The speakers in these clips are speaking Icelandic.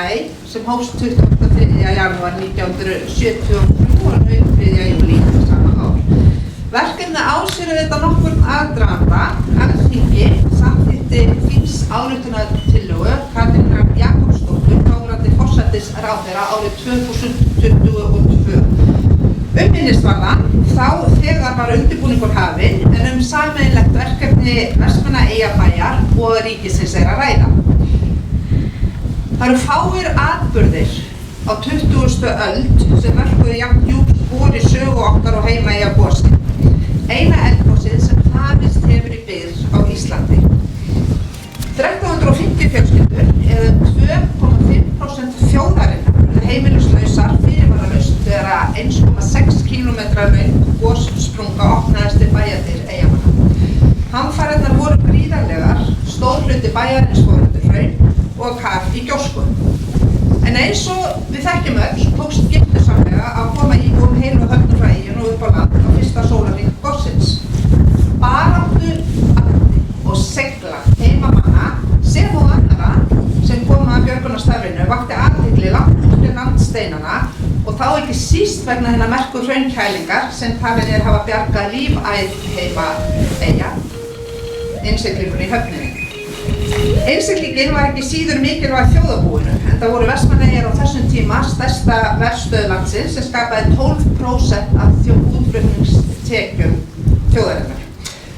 maí sem hófst 23. janúar 1973 og naut 3. júlí sama ár. Verkefnið á sér auðvitað nokkurn aðdraganda. Alþingi samþykkti þingsályktunartillögu Katrínar Jakobsdóttur, þáverandi forsætisráðherra, árið 2022. Minnisvarðan þá þegar var undirbúningur hafinn en sameiginlegt verkefni Vestmannaeyjabæjar og ríkisins að ræða. Það eru fáir atburðir á 20. öld sem mörkuðu jafn djúp spor í sögu okkar og Heimaeyjargosi. Eina eldgosið sem hafist hefur í byggð á Íslandi. 1350 fjölskyldur eða 2,5% þjóðarinnar urðu heimilislausar fyrirvaralaust þegar 1,6 kílómetra löng gossprunga opnaðist til bæjardyr Eyjamanna. Hamfarirnar voru gríðarlegar, stór hluti bæjarins fór undir hraun og kaf í gjósku. En eins og við þekkjum öll tókst giftusamlega að koma íbúum heilu höfnum frá eyjunni og upp á land á fyrsta sólarhring gossins. Baráttu, andi og segla heimamanna sem og annarra sem koma að björgunarstarfinu vakti athygli langt út fyrir landsteinana og þá ekki síst vegna hinnar merku hraunkælingar sem talin hafa bjargað lífæð Heimaeyja, innsiglingunni í höfninni. Innsiglingin var ekki síður mikilvæg þjóðarbúinu, enda voru Vestmannaeyjar á þessum tíma stærsta verstöð landsins sem skapaði 12% af útflutningstekjum þjóðarinnar.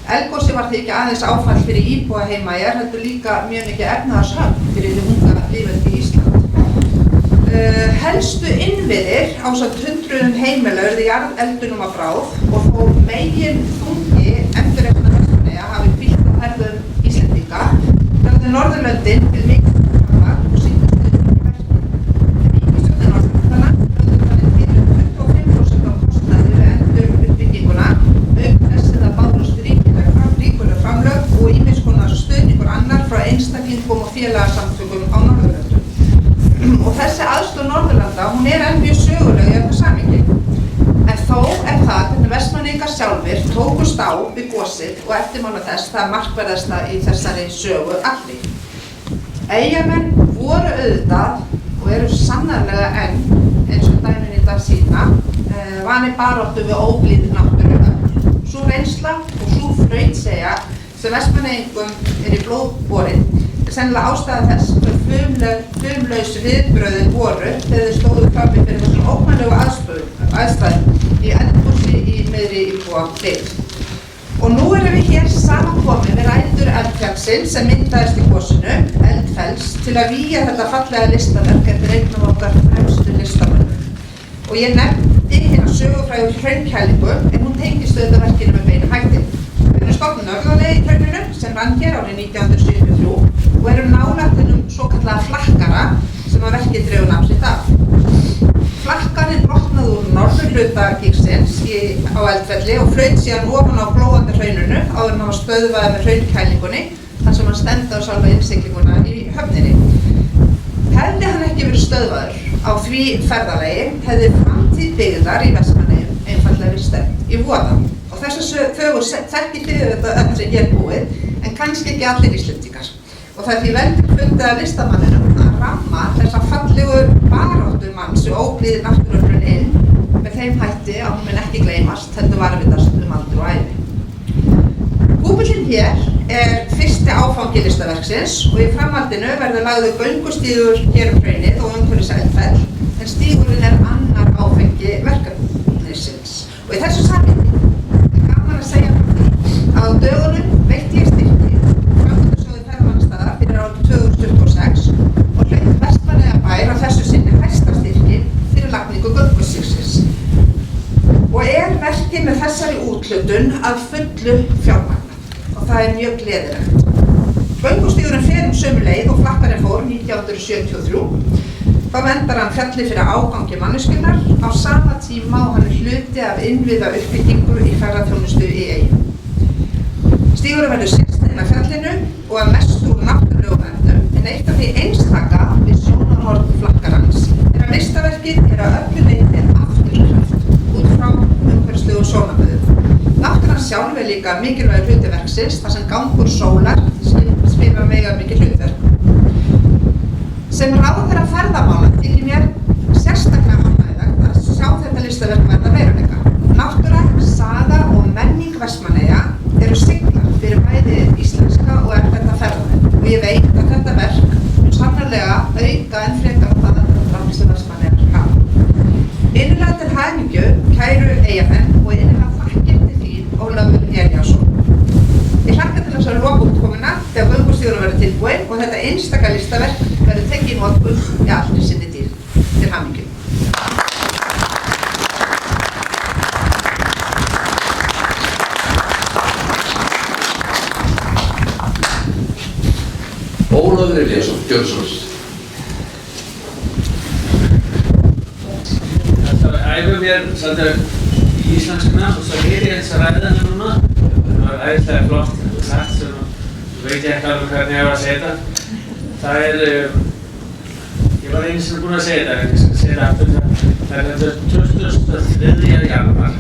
Eldgosi var því ekki aðeins áfall fyrir íbúa Heimaeyjar, heldur líka mjög mikið efnahagshögg fyrir hið unga lýðveldi í Ísland. Helstu innviðir ásamt hundruðum heimila urðu jarðeldunum að bráð og þó megin þungi endurreisnar Vestmannaeyja hafi hvílt á herðum Íslendinga lögðu Norðurlöndin til mikilvægrar og sýndu stuðning í verki. Ríkisstjórnir Norðurlandanna lögðu þannig til 25% af kostnaði við enduruppbygginguna, auk þess sem það bárust ríkuleg framlög og ýmiss konar stuðningur annar frá einstaklingum og félagasamtökum á Norðurlöndum. Og þessi aðstoð Norðurlanda, hún enn mjög söguleg í þetta samhengi. En þó það hvernig Vestmannaeyingar sjálfir tókust á við gosið og eftirmála þess það markverðasta í þessari sögu allri. Eyjamenn voru auðvitað og eru sannarlega enn, eins og dæmin í dag sýna, vanir baráttu við óblíð náttúruöfl. Sú reynsla og sú þrautseigja sem Vestmannaeyingum í blóðborin sennilega ástæða þess hve fumlaus viðbrögðin voru þegar þeir stóðu frammi fyrir þessum ógnarlegu aðstæðum í eldgosi í miðri íbúabyggð. Og nú erum við hér samankomin við rætur Eldfjallsins sem myndaðist í gosinu, Eldfells, til að vígja þetta fallega listaverk eftir einum okkar fremstu listamönnum. Og ég nefndi hérna sögufrægu hraunkælingu en hún tengist auðvitað verkinu með beinum hætti. Við erum stofnun Örðuleið í hrauninu sem rann hér árið 1973 og eru nálægt þennum svokallaða flakkara sem að verkið dregur nafn sitt af. Flakkarinn brotnaði úr norðurhluta gígsins á Eldfelli og flaut síðan ofan á glóandi hrauninu áður en hann var stöðvaður með hraunkælingunni þar sem hann stefndi á sjálfa innsiglinguna í höfninni. Hefði hann ekki verið stöðvaður á því ferðalagi hefði framtíð byggðar í Vestmannaeyjum einfaldlega verið stefnt í voða. Og þessar sögur þekkið þið auðvitað öll sem hér búið en kannski ekki allir Íslendingar. Og það því vel til fundið af listamanninum að ramma þessa fallegu baráttumanns og óblíði náttúruöflun inn með þeim hætti að hún mun ekki gleymast, heldur varðvitast aldur og ævi. Kúpillinn hér fyrsti áfangi listaverksins og í framhaldinu verður lagður göngustígur hér hraunið og umhverfis Eldfell en stígurinn annar áfangi verkefnisins. Og í þessu samhengi gaman að segja frá því að á dögunum veitti ég styrki framkvæmdasjóði ferðamannastaða fyrir árið 2026 og hlaut Vestmannaeyjabær á þessu sinni hæsta styrkin fyrir lagningu göngustígsins. Og verkið með þessari úthlutun að fullu fjármagnað og það mjög gleðilegt. Göngustígurinn fer sömu leið og flakkarinn fór 1973. Þá vendar hann fjallið fyrir ágangi manneskjunnar á sama tíma og hann hluti af innviða uppbyggingu í ferðaþjónustu í Eyjum. Stígurinn verður sérstæðinn af fjallinu og að mestu úr náttúrulegum efnum en eitt af því einstaka við sjónarhorn flakkarans að listaverkið að öllu leyti afturkræft út frá umhverfislegum sjónarmiðum. Náttúran sjálf líka mikilvægur hluti verksins þar sem gangur sólar spilar mega mikið hlutverk. Sem ráðherra ferðamála þykir mér sérstaklega ánægjulegt að sjá þetta listaverk verða veruleika. Náttúra, saga og menning Vestmannaeyja eru siglar fyrir bæði íslenska og erlenda ferðamenn og ég veit að þetta verk mun sannarlega auka enn frekar það að framleiðslu Vestmannaeyjar hafa. Innilega til hamingju, kæru Eyjamenn og innilega þakkir til þín, Ólafur Elíasson. Ég hlakka til þessari lokaútkomuna þegar göngustígurinn verður tilbúinn og þetta einstaka listaverk verður tekið í notkun í allri sinni dýr. Til hamingju. Ólafur Elíasson, gjörðu svo vel. Það æfum mér svolítið í íslenskuna og svo heyri ég þessa ræðina núna. Það var æðislega flott og sagt sem veit ég ekki alveg hvernig ég var að segja þetta. Það ég var einu sinni búinn að segja þetta, en ég skal segja þetta aftur. Það þetta 23. janúar.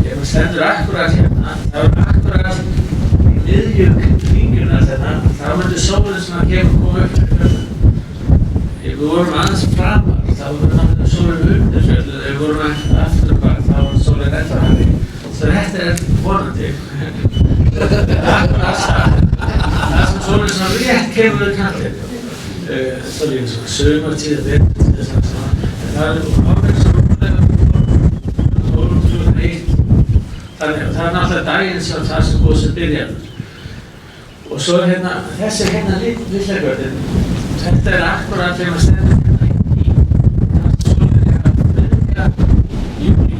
Ég stendur akkurat hérna, það var akkurat í miðju kringuna þetta. Þá myndi sólinn svona koma upp fyrir fjöllum. Við vorum aðeins framar, þá var sólinn undir fjöllum. Við vorum aftur bara, þá var sólinn ennþá hægri. Svo þetta vonandi. Akkurat það sem sólinn svona rétt kemur við kantinn. Það er eins og sumartíð, vetrartíð, það ákveðið svo rúmlega 1. Þannig það náttúrulega daginn sem það sem góðsum byrjaði. Og svo hérna, þessi hérna Litlagötin, þetta akkurat þegar maður stendur hérna í það sem sólinn að júlí.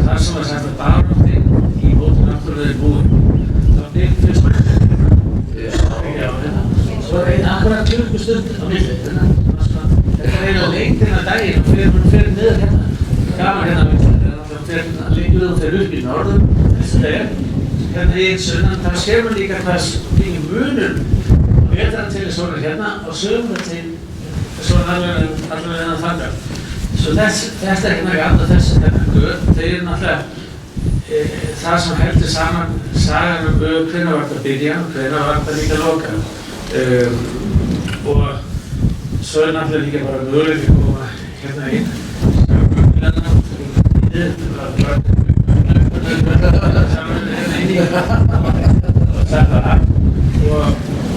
Það sem var sagt að baróttinn í Hótel Náttúrulega búinn. Það var fyrst svo akkurat klukkustund á milli. Þetta einu lengdin af daginn og hún fer niður hérna. Gaman hérna milli, hún fer lengur og fer upp í norðum. Þetta hérna í sunnan, það skemur líka hvað mikið munur vetrartíð svona hérna og sumartíð svona alveg hennar þangar. Svo þetta ekki annað þessi hérna göt, þeir náttúrulega það sem heldur saman sagan hvenær var þetta að byrja, hvenær var þetta líka að loka. Og svo náttúrulega líka bara möguleiki að koma hérna inn.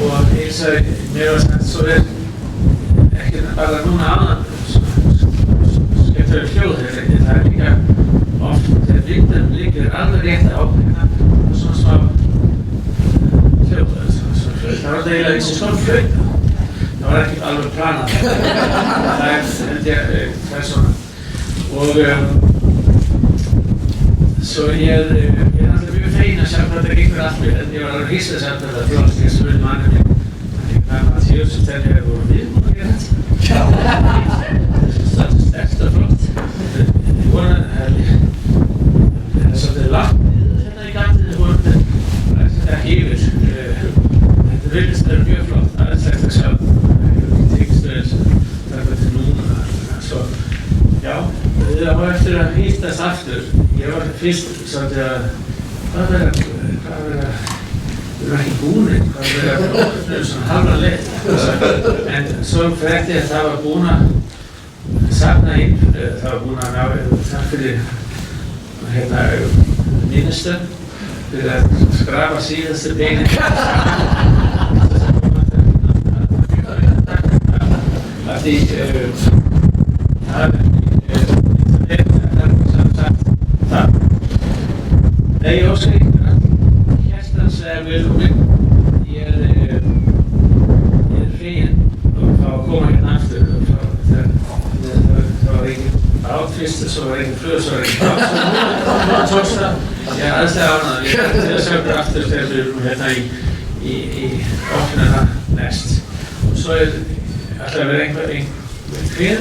Og eins og mér var sagt svo ekki bara núna áðan skemmtilega hljóð það líka oft þegar vindum líkir alveg rétt á hérna og svona smá hljóð það var þetta eiginlega eins og svona flauta það var ekki alveg planað það held ég það svona og svo ég alltaf mjög fein að sjá hvað þetta gengur allir en ég var alveg hissa að sjá þetta flott ég spurði mannum minn Matthíus sem þegar ég voru viðbúin að gera þetta það sterkt og flott ég voru svolítið langt hérna í gandið voru þetta yfir þetta virðist vera mjög flott aðeinslegt að sjá tekstur þarna til núna svo já, við á eftir að hittast aftur ég var fyrst svolítið að hvað vera við erum ekki búnir, hvað vera að opna svona halva leið en svo frétti að það var búin að safna inn það var búin að ná takk fyrir hérna minister fyrir að skrafa síðastu beinin af því það nei, ég óskar ykkur að hjertans velkomin ég feginn að fá að koma hérna aftur það var engin át fyrst svo var engin flug, svo var engin át svo núna tókst það ég aðstæða ánægður ég til að sjá ykkur aftur þegar við erum hérna í opnuna næst og svo alltaf að vera einhver hver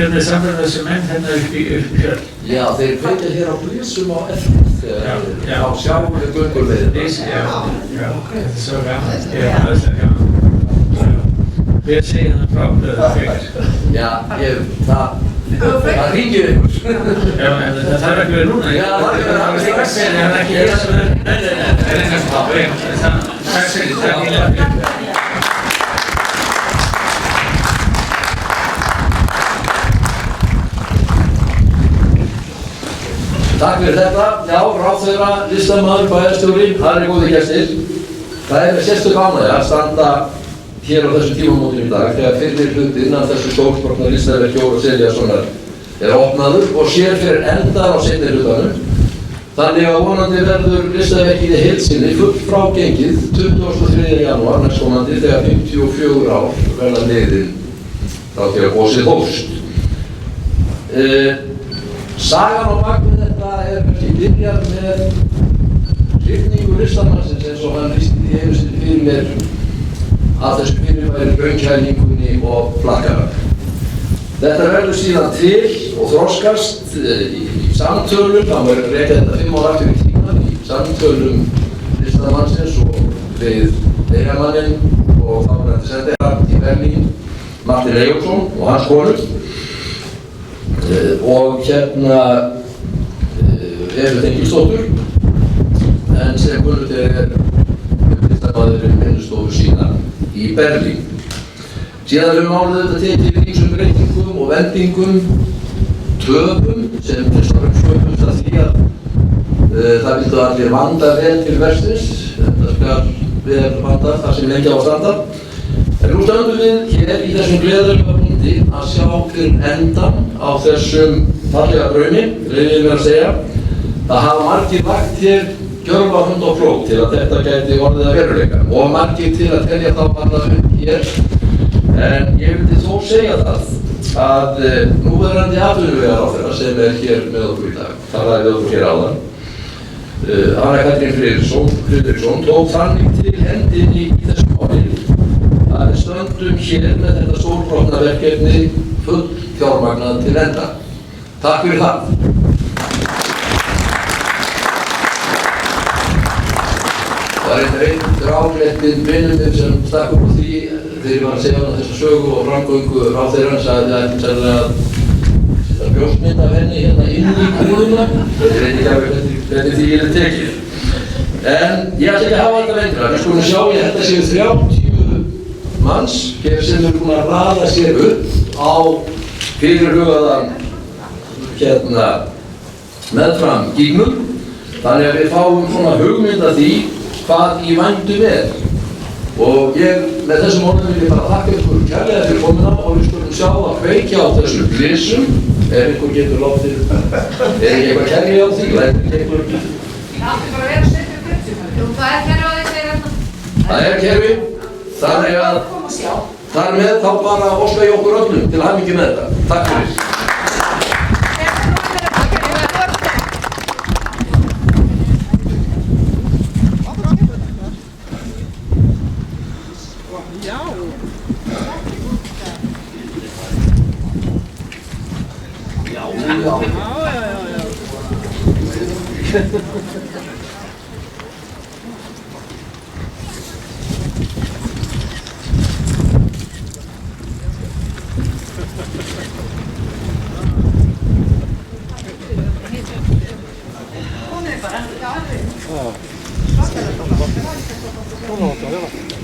með samverðað sem menn hérna upp í fjöll? Já, þeir flytja hér á Blísum á eftir þegar þá sjáum við göngulleiðina. Já, þetta er svo gaman. Já, aðeinslega gaman. Hver segir það frá það fyrir? Já, það hringir ykkur. Já, en það þarf ekki verið núna. Já, það er ekki verið. Nei. Takk fyrir. Takk fyrir þetta. Já, ráðherra, listamaður, bæjarstjóri, aðrir góðir gestir. Það er með sérstök ánægja að standa hér á þessum tímamótum í dag þegar fyrri hlutinn af þessu stórskortna listaverki Ólafs Elíassonar er opnaður og sér fyrir endar á seinni hlutanum. Þannig að vonandi verður listaverkið í heild sinni fullt frágengið 23. janúar næstkomandi þegar 54 ár verða liðin frá því að gosið hófst. Sagan á bak við þetta er kannski byrjað með hrifningu listamannsins eins og hann lýsti því einu sinni fyrir mér að þessu fyrirbæri raunkælingunni og flakkara. Þetta verður síðan til og þroskast í samtölum, það verður rekið þetta 5 ára aftur í tíman, í samtölum listamannsins og við eigamanninn og þáverandi sendiherra í Berlín, Martin Eyjólfsson og hans konu. Og hérna Evu Þengilsdóttur, en sem kunnugt er listamaðurinn vinnustofu sína í Berlín. Síðan höfum málið þetta tekið ýmsum breytingum og vendingum, töfum sem fyrst og fremst sköpumst að því að það vildu allir vanda vel til verksins, þetta skal vel vanda þar sem lengi á að standa. En nú stöndum við hér í þessum gleðilega punkti að sjá fyrir endan á þessum fallega draumi, leyfið mér að segja. Það hafa margir lagt hér gjörva hund og plóg til að þetta gæti orðið að veruleika og margir til að telja þá alla upp hér. En ég vildi þó segja það að núverandi atvinnuvegaráðherra sem er hér með okkur í dag, talaði við okkur hér áðan, Anna Katrín Friðriksson tók þannig til hendinni í þessum máli að við stöndum hér með þetta stórbrotna verkefni full fjármagnað til enda. Takk fyrir það. Það er einn gráglettinn vinur minn sem stakk upp á því þegar ég var að segja þessa sögu og framgöngu ráðherrans að það ætti sérlega að setja brjóstmynd af henni hérna inn í kúluna. Ég veit ekki alveg hvernig því ég er tekið. En ég ætla ekki að hafa þetta lengra. Við skulum sjá ég þetta séu 30 manns hér sem eru búin að raða sér upp á fyrirhugaðan hérna meðfram gígnum. Þannig að við fáum svona hugmynd af því hvað í vændum er. Og ég, með þessum orðum vil ég bara þakka ykkur kærlega fyrir komuna og við skulum sjá að kveikja á þessum glissum. Einhver getur látið, ekki eitthvað kerfi á því, einhver... Það átti bara að vera styrkur grunnsum. Það er kerfi á því þegar hérna. Það er kerfi, þannig að þar með þá bara óska ég okkur öllum til hamingju með þetta. Takk fyrir. Kom bara. Já, alveg. Svakalega.